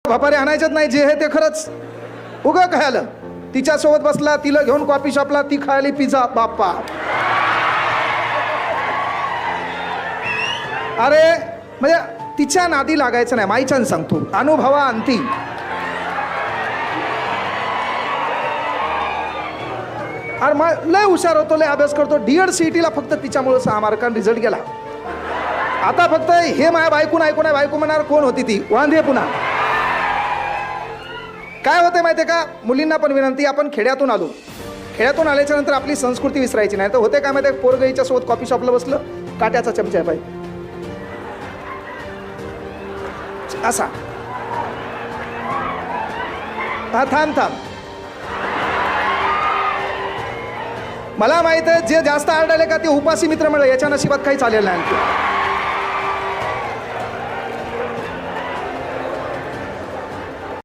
भापारे आणायच्याच नाही, जे हे ते खरंच उगं खायला. तिच्यासोबत बसला, तिला घेऊन कॉफी शॉपला, ती खायली पिझ्झा. बाप्पा अरे म्हणजे तिच्या नादी लागायचं नाही. माईच्यान सांगतो, अनुभवा अंती. अरे मग लय हुशार होतो, लय अभ्यास करतो. डीएड सीईटीला फक्त तिच्यामुळे 6 मार्कांनी रिझल्ट गेला. आता फक्त हे माया बायकून ऐकून आहे. बायको म्हणणार कोण होती ती, वांधे. पुन्हा काय होते माहितीये का, मुलींना पण विनंती, आपण खेड्यातून आलो. खेड्यातून आल्याच्या नंतर आपली संस्कृती विसरायची नाही. तर होते काय माहिती, पोरगईच्या सोबत कॉफी शॉपला बसलं, काट्याचा चमचा आहे पाहिजे असा. हा थांब. मला माहित आहे जे जास्त आरडाले का ते उपासी मित्र मिळेल, याच्या नशिबात काही चालेल नाही.